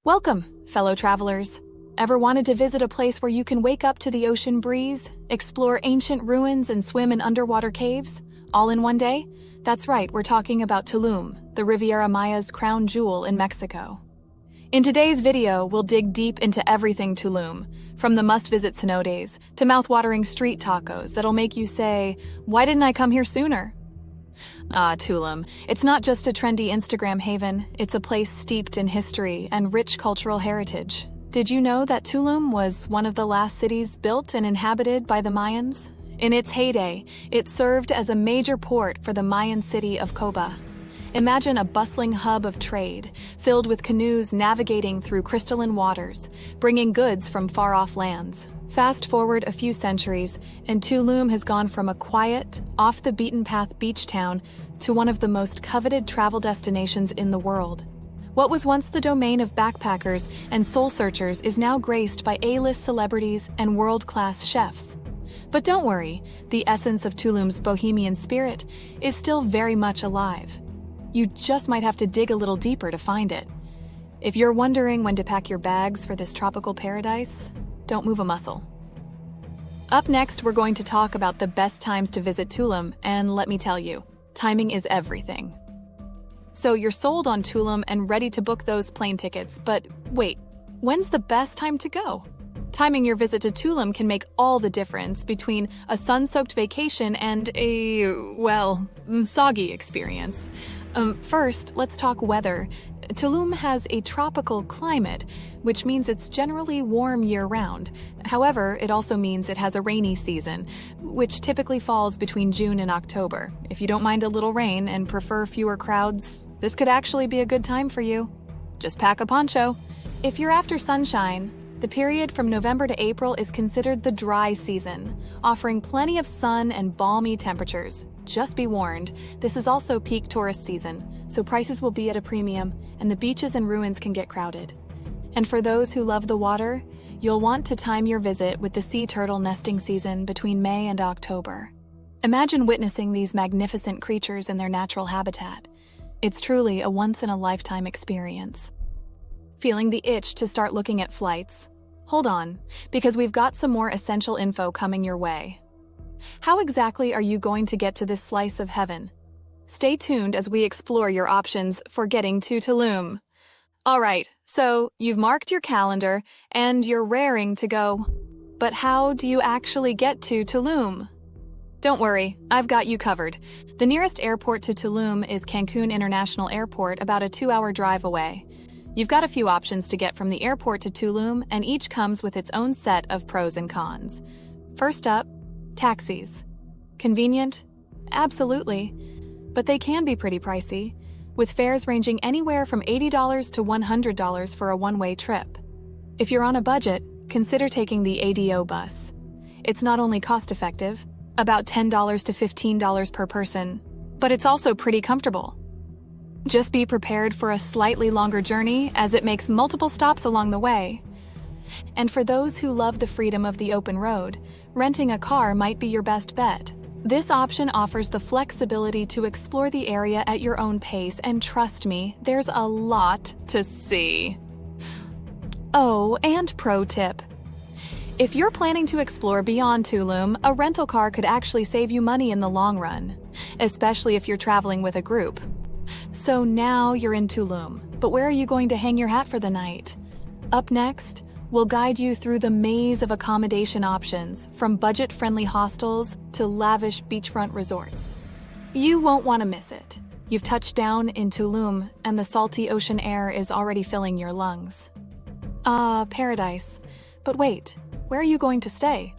Welcome, fellow travelers. Ever wanted to visit a place where you can wake up to the ocean breeze, explore ancient ruins, and swim in underwater caves, all in one day? That's right, we're talking about Tulum, the Riviera Maya's crown jewel in Mexico. In today's video, we'll dig deep into everything Tulum, from the must-visit cenotes to mouth-watering street tacos that'll make you say, "Why didn't I come here sooner?" Tulum. It's not just a trendy Instagram haven, it's a place steeped in history and rich cultural heritage. Did you know that Tulum was one of the last cities built and inhabited by the Mayans? In its heyday, it served as a major port for the Mayan city of Coba. Imagine a bustling hub of trade, filled with canoes navigating through crystalline waters, bringing goods from far-off lands. Fast forward a few centuries, and Tulum has gone from a quiet, off-the-beaten-path beach town to one of the most coveted travel destinations in the world. What was once the domain of backpackers and soul searchers is now graced by A-list celebrities and world-class chefs. But don't worry, the essence of Tulum's bohemian spirit is still very much alive. You just might have to dig a little deeper to find it. If you're wondering when to pack your bags for this tropical paradise, don't move a muscle. Up next, we're going to talk about the best times to visit Tulum, and let me tell you, timing is everything. So you're sold on Tulum and ready to book those plane tickets, but wait, when's the best time to go? Timing your visit to Tulum can make all the difference between a sun-soaked vacation and a, well, soggy experience. First, let's talk weather. Tulum has a tropical climate, which means it's generally warm year-round. However, it also means it has a rainy season, which typically falls between June and October. If you don't mind a little rain and prefer fewer crowds, this could actually be a good time for you. Just pack a poncho. If you're after sunshine, the period from November to April is considered the dry season, offering plenty of sun and balmy temperatures. Just be warned, this is also peak tourist season, so prices will be at a premium, and the beaches and ruins can get crowded. And for those who love the water, you'll want to time your visit with the sea turtle nesting season between May and October. Imagine witnessing these magnificent creatures in their natural habitat. It's truly a once-in-a-lifetime experience. Feeling the itch to start looking at flights? Hold on, because we've got some more essential info coming your way. How exactly are you going to get to this slice of heaven? Stay tuned as we explore your options for getting to Tulum. All right, so you've marked your calendar and you're raring to go. But how do you actually get to Tulum? Don't worry, I've got you covered. The nearest airport to Tulum is Cancun International Airport, about a 2-hour drive away. You've got a few options to get from the airport to Tulum, and each comes with its own set of pros and cons. First up, taxis. Convenient? Absolutely. But they can be pretty pricey, with fares ranging anywhere from $80 to $100 for a one-way trip. If you're on a budget, consider taking the ADO bus. It's not only cost-effective, about $10 to $15 per person, but it's also pretty comfortable. Just be prepared for a slightly longer journey, as it makes multiple stops along the way. And for those who love the freedom of the open road, renting a car might be your best bet. This option offers the flexibility to explore the area at your own pace, and trust me, there's a lot to see. Oh, and pro tip. If you're planning to explore beyond Tulum, a rental car could actually save you money in the long run, especially if you're traveling with a group. So now you're in Tulum, but where are you going to hang your hat for the night? Up next, we'll guide you through the maze of accommodation options, from budget-friendly hostels to lavish beachfront resorts. You won't want to miss it. You've touched down in Tulum, and the salty ocean air is already filling your lungs. Paradise. But wait, where are you going to stay?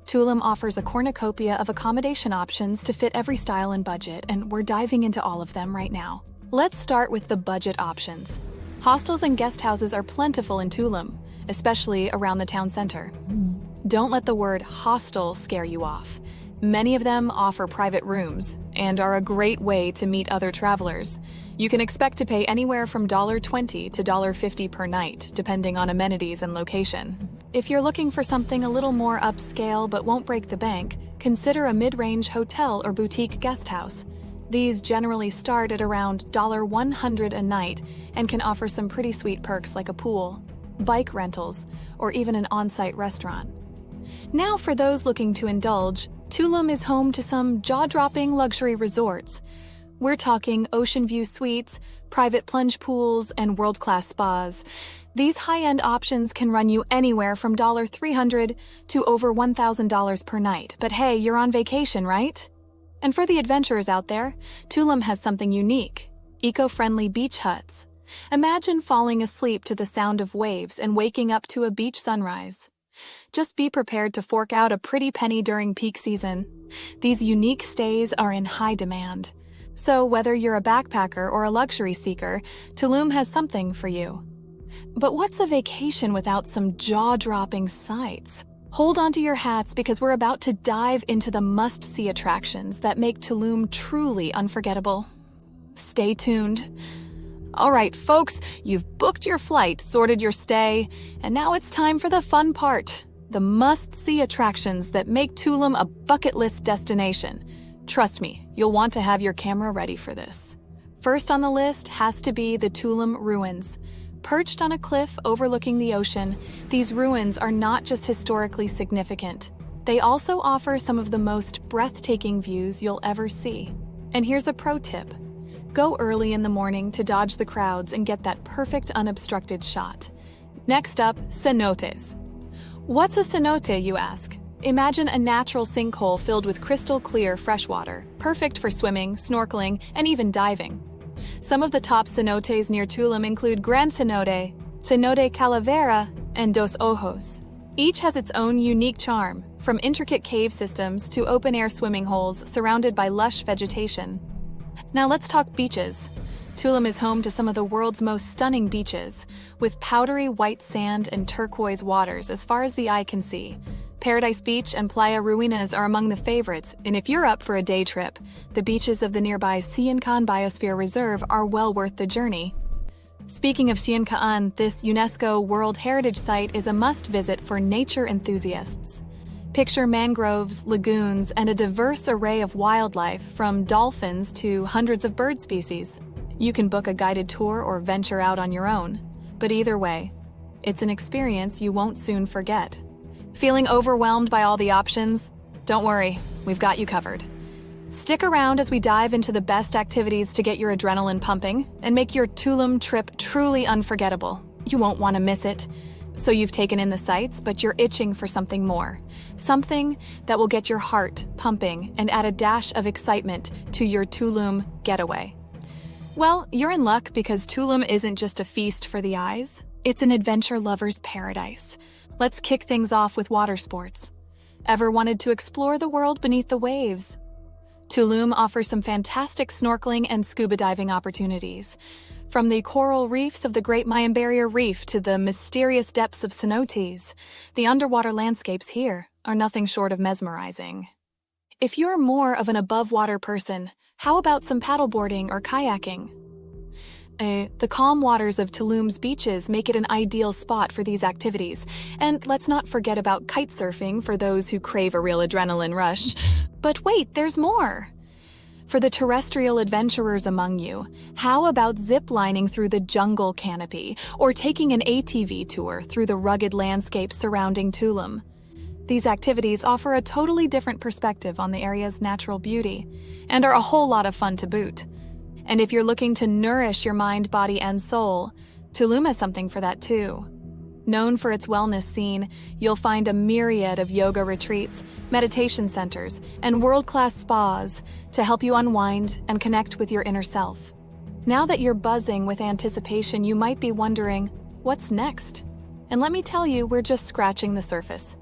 Tulum offers a cornucopia of accommodation options to fit every style and budget, and we're diving into all of them right now. Let's start with the budget options. Hostels and guest houses are plentiful in Tulum, especially around the town center. Don't let the word hostel scare you off. Many of them offer private rooms and are a great way to meet other travelers. You can expect to pay anywhere from $20 to $50 per night, depending on amenities and location. If you're looking for something a little more upscale but won't break the bank, consider a mid-range hotel or boutique guest house. These generally start at around $100 a night and can offer some pretty sweet perks like a pool, bike rentals, or even an on-site restaurant. Now for those looking to indulge, Tulum is home to some jaw-dropping luxury resorts. We're talking ocean view suites, private plunge pools, and world-class spas. These high-end options can run you anywhere from $300 to over $1,000 per night. But hey, you're on vacation, right? And for the adventurers out there, Tulum has something unique: eco-friendly beach huts. Imagine falling asleep to the sound of waves and waking up to a beach sunrise. Just be prepared to fork out a pretty penny during peak season. These unique stays are in high demand. So whether you're a backpacker or a luxury seeker, Tulum has something for you. But what's a vacation without some jaw-dropping sights? Hold on to your hats because we're about to dive into the must-see attractions that make Tulum truly unforgettable. Stay tuned. All right, folks, you've booked your flight, sorted your stay, and now it's time for the fun part: the must-see attractions that make Tulum a bucket list destination. Trust me, you'll want to have your camera ready for this. First on the list has to be the Tulum ruins. Perched on a cliff overlooking the ocean, these ruins are not just historically significant. They also offer some of the most breathtaking views you'll ever see. And here's a pro tip: go early in the morning to dodge the crowds and get that perfect unobstructed shot. Next up, cenotes. What's a cenote, you ask? Imagine a natural sinkhole filled with crystal clear fresh water, perfect for swimming, snorkeling, and even diving. Some of the top cenotes near Tulum include Gran Cenote, Cenote Calavera, and Dos Ojos. Each has its own unique charm, from intricate cave systems to open-air swimming holes surrounded by lush vegetation. Now let's talk beaches. Tulum is home to some of the world's most stunning beaches, with powdery white sand and turquoise waters as far as the eye can see. Paradise Beach and Playa Ruinas are among the favorites, and if you're up for a day trip, the beaches of the nearby Siancan Biosphere Reserve are well worth the journey. Speaking of Siancan, this UNESCO World Heritage Site is a must-visit for nature enthusiasts. Picture mangroves, lagoons, and a diverse array of wildlife, from dolphins to hundreds of bird species. You can book a guided tour or venture out on your own, but either way, it's an experience you won't soon forget. Feeling overwhelmed by all the options? Don't worry, we've got you covered. Stick around as we dive into the best activities to get your adrenaline pumping and make your Tulum trip truly unforgettable. You won't want to miss it. So you've taken in the sights, but you're itching for something more. Something that will get your heart pumping and add a dash of excitement to your Tulum getaway. Well, you're in luck because Tulum isn't just a feast for the eyes. It's an adventure lover's paradise. Let's kick things off with water sports. Ever wanted to explore the world beneath the waves? Tulum offers some fantastic snorkeling and scuba diving opportunities. From the coral reefs of the Great Mayan Barrier Reef to the mysterious depths of cenotes, the underwater landscapes here are nothing short of mesmerizing. If you're more of an above-water person, how about some paddleboarding or kayaking? The calm waters of Tulum's beaches make it an ideal spot for these activities. And let's not forget about kite surfing for those who crave a real adrenaline rush. But wait, there's more! For the terrestrial adventurers among you, how about zip-lining through the jungle canopy or taking an ATV tour through the rugged landscapes surrounding Tulum? These activities offer a totally different perspective on the area's natural beauty and are a whole lot of fun to boot. And if you're looking to nourish your mind, body, and soul, Tulum has something for that too. Known for its wellness scene, you'll find a myriad of yoga retreats, meditation centers, and world-class spas to help you unwind and connect with your inner self. Now that you're buzzing with anticipation, you might be wondering, what's next? And let me tell you, we're just scratching the surface.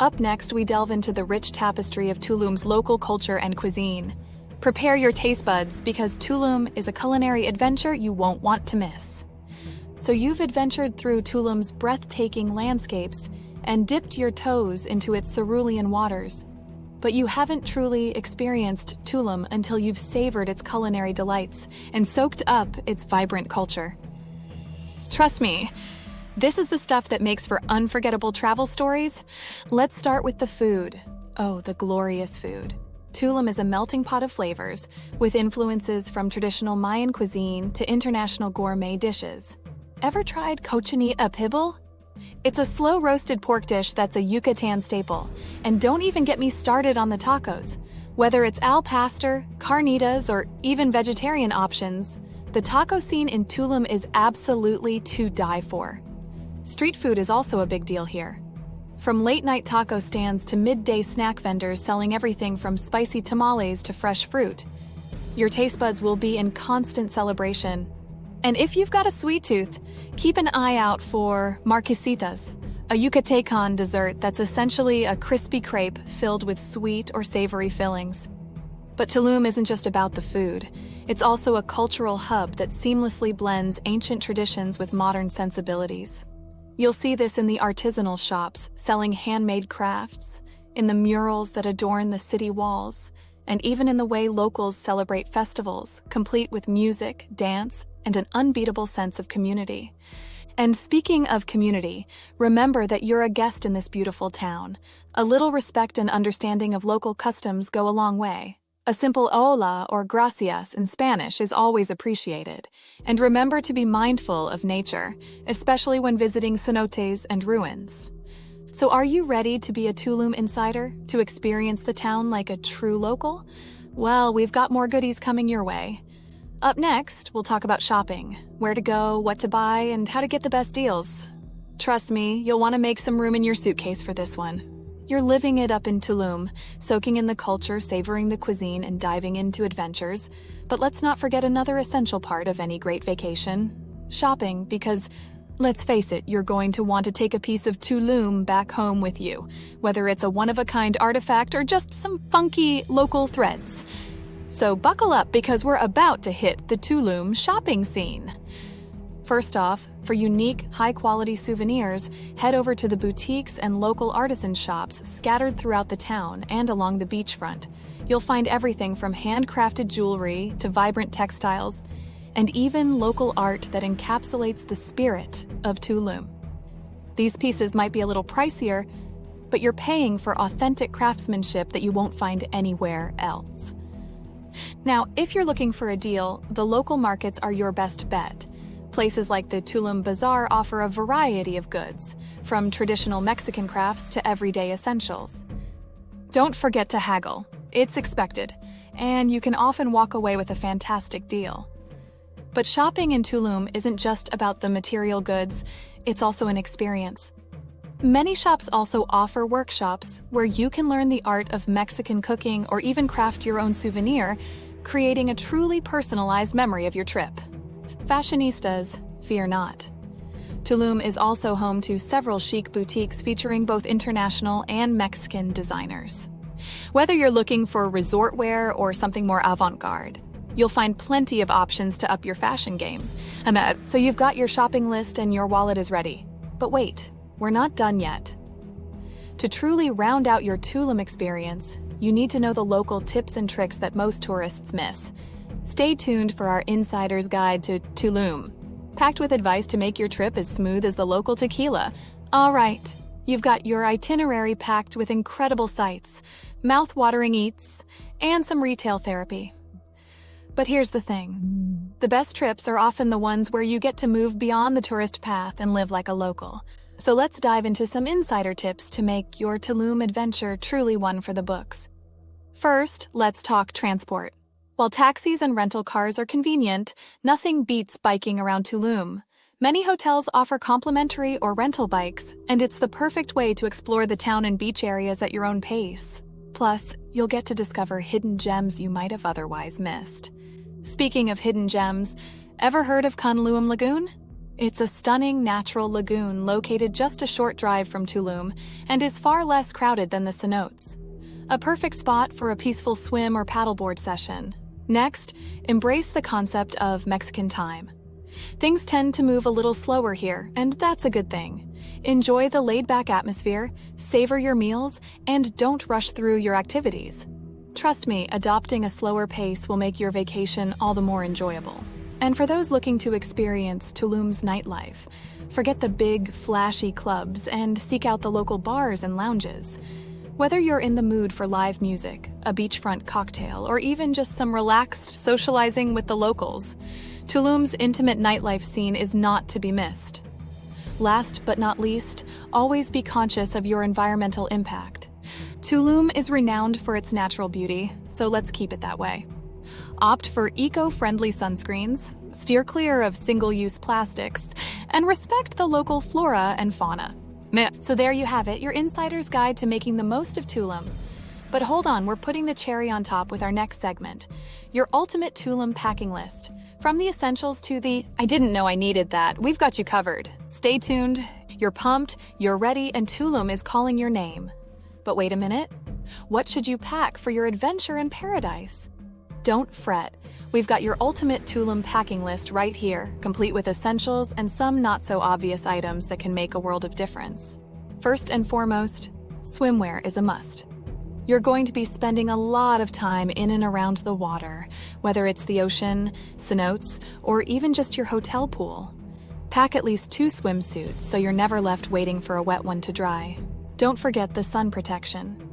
Up next, we delve into the rich tapestry of Tulum's local culture and cuisine. Prepare your taste buds because Tulum is a culinary adventure you won't want to miss. So you've adventured through Tulum's breathtaking landscapes and dipped your toes into its cerulean waters. But you haven't truly experienced Tulum until you've savored its culinary delights and soaked up its vibrant culture. Trust me, this is the stuff that makes for unforgettable travel stories. Let's start with the food. Oh, the glorious food. Tulum is a melting pot of flavors, with influences from traditional Mayan cuisine to international gourmet dishes. Ever tried cochini a pibble? It's a slow-roasted pork dish that's a Yucatan staple. And don't even get me started on the tacos. Whether it's al pastor, carnitas, or even vegetarian options, the taco scene in Tulum is absolutely to die for. Street food is also a big deal here. From late-night taco stands to midday snack vendors selling everything from spicy tamales to fresh fruit, your taste buds will be in constant celebration. And if you've got a sweet tooth, keep an eye out for marquesitas, a Yucatecan dessert that's essentially a crispy crepe filled with sweet or savory fillings. But Tulum isn't just about the food. It's also a cultural hub that seamlessly blends ancient traditions with modern sensibilities. You'll see this in the artisanal shops selling handmade crafts, in the murals that adorn the city walls, and even in the way locals celebrate festivals, complete with music, dance, and an unbeatable sense of community. And speaking of community, remember that you're a guest in this beautiful town. A little respect and understanding of local customs go a long way. A simple hola or gracias in Spanish is always appreciated. And remember to be mindful of nature, especially when visiting cenotes and ruins. So are you ready to be a Tulum insider, to experience the town like a true local? Well, we've got more goodies coming your way. Up next, we'll talk about shopping, where to go, what to buy, and how to get the best deals. Trust me, you'll want to make some room in your suitcase for this one. You're living it up in Tulum, soaking in the culture, savoring the cuisine, and diving into adventures. But let's not forget another essential part of any great vacation: shopping, because let's face it, you're going to want to take a piece of Tulum back home with you, whether it's a one-of-a-kind artifact or just some funky local threads. So buckle up, because we're about to hit the Tulum shopping scene. First off, for unique, high-quality souvenirs, head over to the boutiques and local artisan shops scattered throughout the town and along the beachfront. You'll find everything from handcrafted jewelry to vibrant textiles, and even local art that encapsulates the spirit of Tulum. These pieces might be a little pricier, but you're paying for authentic craftsmanship that you won't find anywhere else. Now, if you're looking for a deal, the local markets are your best bet. Places like the Tulum Bazaar offer a variety of goods, from traditional Mexican crafts to everyday essentials. Don't forget to haggle. It's expected, and you can often walk away with a fantastic deal. But shopping in Tulum isn't just about the material goods, it's also an experience. Many shops also offer workshops where you can learn the art of Mexican cooking or even craft your own souvenir, creating a truly personalized memory of your trip. Fashionistas, fear not. Tulum is also home to several chic boutiques featuring both international and Mexican designers. Whether you're looking for resort wear or something more avant-garde, you'll find plenty of options to up your fashion game. So you've got your shopping list and your wallet is ready. But wait, we're not done yet. To truly round out your Tulum experience, you need to know the local tips and tricks that most tourists miss. Stay tuned for our Insider's Guide to Tulum, packed with advice to make your trip as smooth as the local tequila. All right, you've got your itinerary packed with incredible sights, mouth-watering eats, and some retail therapy. But here's the thing. The best trips are often the ones where you get to move beyond the tourist path and live like a local. So let's dive into some insider tips to make your Tulum adventure truly one for the books. First, let's talk transport. While taxis and rental cars are convenient, nothing beats biking around Tulum. Many hotels offer complimentary or rental bikes, and it's the perfect way to explore the town and beach areas at your own pace. Plus, you'll get to discover hidden gems you might have otherwise missed. Speaking of hidden gems, ever heard of Kunlun Lagoon? It's a stunning natural lagoon located just a short drive from Tulum and is far less crowded than the cenotes. A perfect spot for a peaceful swim or paddleboard session. Next, embrace the concept of Mexican time. Things tend to move a little slower here, and that's a good thing. Enjoy the laid-back atmosphere, savor your meals, and don't rush through your activities. Trust me, adopting a slower pace will make your vacation all the more enjoyable. And for those looking to experience Tulum's nightlife, forget the big, flashy clubs and seek out the local bars and lounges. Whether you're in the mood for live music, a beachfront cocktail, or even just some relaxed socializing with the locals, Tulum's intimate nightlife scene is not to be missed. Last but not least, always be conscious of your environmental impact. Tulum is renowned for its natural beauty, so let's keep it that way. Opt for eco-friendly sunscreens, steer clear of single-use plastics, and respect the local flora and fauna. So there you have it, your insider's guide to making the most of Tulum. But hold on, we're putting the cherry on top with our next segment, your ultimate Tulum packing list. From the essentials to the, I didn't know I needed that, we've got you covered. Stay tuned, you're pumped, you're ready, and Tulum is calling your name. But wait a minute, what should you pack for your adventure in paradise? Don't fret, we've got your ultimate Tulum packing list right here, complete with essentials and some not-so-obvious items that can make a world of difference. First and foremost, swimwear is a must. You're going to be spending a lot of time in and around the water, whether it's the ocean, cenotes, or even just your hotel pool. Pack at least 2 swimsuits so you're never left waiting for a wet one to dry. Don't forget the sun protection.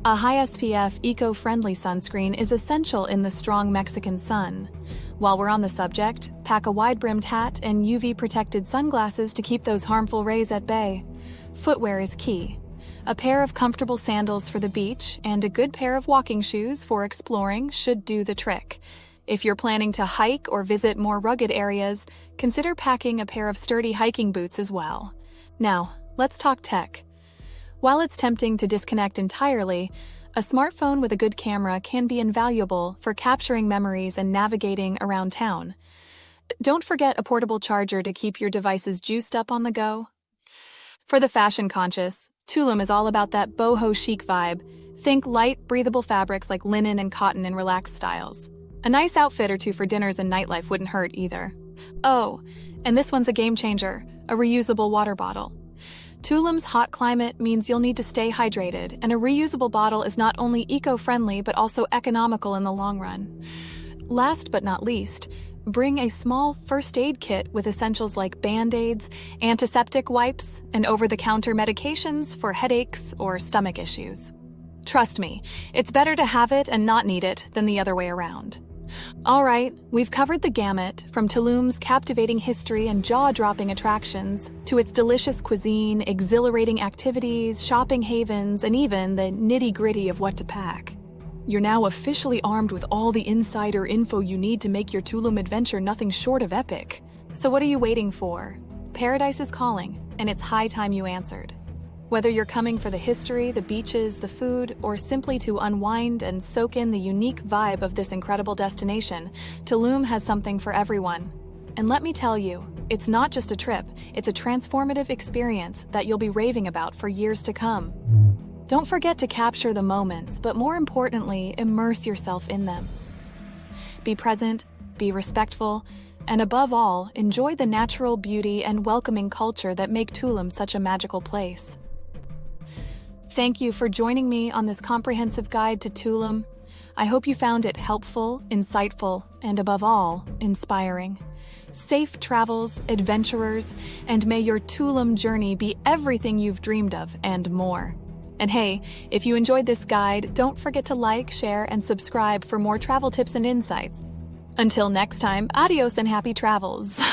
A high SPF, eco-friendly sunscreen is essential in the strong Mexican sun. While we're on the subject, pack a wide-brimmed hat and UV-protected sunglasses to keep those harmful rays at bay. Footwear is key. A pair of comfortable sandals for the beach and a good pair of walking shoes for exploring should do the trick. If you're planning to hike or visit more rugged areas, consider packing a pair of sturdy hiking boots as well. Now, let's talk tech. While it's tempting to disconnect entirely, a smartphone with a good camera can be invaluable for capturing memories and navigating around town. Don't forget a portable charger to keep your devices juiced up on the go. For the fashion-conscious, Tulum is all about that boho chic vibe. Think light, breathable fabrics like linen and cotton in relaxed styles. A nice outfit or two for dinners and nightlife wouldn't hurt either. Oh, and this one's a game changer, a reusable water bottle. Tulum's hot climate means you'll need to stay hydrated, and a reusable bottle is not only eco-friendly but also economical in the long run. Last but not least, bring a small first aid kit with essentials like Band-Aids, antiseptic wipes, and over-the-counter medications for headaches or stomach issues. Trust me, it's better to have it and not need it than the other way around. All right, we've covered the gamut, from Tulum's captivating history and jaw-dropping attractions to its delicious cuisine, exhilarating activities, shopping havens, and even the nitty-gritty of what to pack. You're now officially armed with all the insider info you need to make your Tulum adventure nothing short of epic. So what are you waiting for? Paradise is calling, and it's high time you answered. Whether you're coming for the history, the beaches, the food, or simply to unwind and soak in the unique vibe of this incredible destination, Tulum has something for everyone. And let me tell you, it's not just a trip, it's a transformative experience that you'll be raving about for years to come. Don't forget to capture the moments, but more importantly, immerse yourself in them. Be present, be respectful, and above all, enjoy the natural beauty and welcoming culture that make Tulum such a magical place. Thank you for joining me on this comprehensive guide to Tulum. I hope you found it helpful, insightful, and above all, inspiring. Safe travels, adventurers, and may your Tulum journey be everything you've dreamed of and more. And hey, if you enjoyed this guide, don't forget to like, share, and subscribe for more travel tips and insights. Until next time, adios and happy travels.